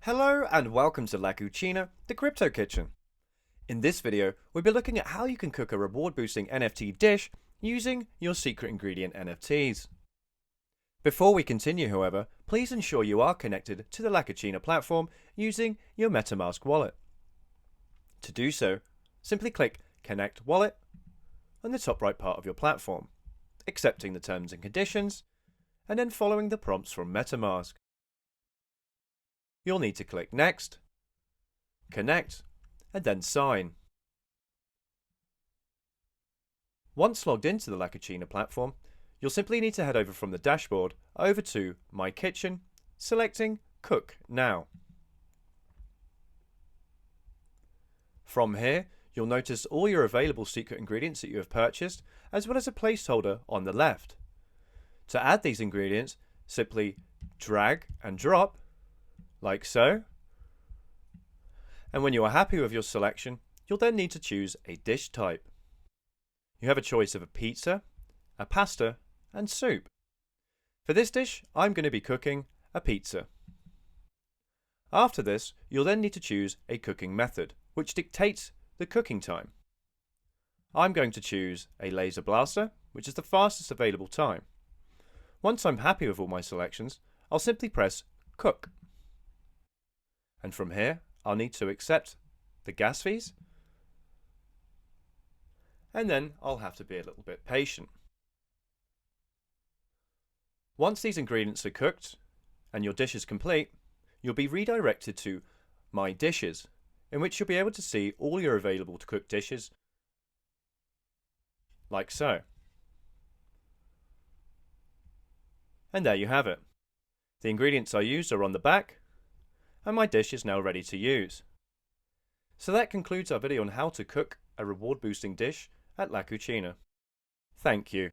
Hello and welcome to La Cucina, the Crypto Kitchen. In this video, we'll be looking at how you can cook a reward-boosting NFT dish using your Secret Ingredient NFTs. Before we continue, however, please ensure you are connected to the La Cucina platform using your MetaMask wallet. To do so, simply click Connect Wallet on the top right part of your platform, accepting the terms and conditions, and then following the prompts from MetaMask. You'll need to click Next, Connect, and then Sign. Once logged into the La Cucina platform, you'll simply need to head over from the dashboard over to My Kitchen, selecting Cook Now. From here, you'll notice all your available secret ingredients that you have purchased, as well as a placeholder on the left. To add these ingredients, simply drag and drop, like so. And when you are happy with your selection, you'll then need to choose a dish type. You have a choice of a pizza, a pasta, and soup. For this dish, I'm going to be cooking a pizza. After this, you'll then need to choose a cooking method, which dictates the cooking time. I'm going to choose a laser blaster, which is the fastest available time. Once I'm happy with all my selections, I'll simply press Cook. And from here, I'll need to accept the gas fees, and then I'll have to be a little bit patient. Once these ingredients are cooked and your dish is complete, you'll be redirected to My Dishes, in which you'll be able to see all your available to cook dishes, like so. And there you have it. The ingredients I used are on the back, and my dish is now ready to use. So that concludes our video on how to cook a reward boosting dish at La Cucina. Thank you.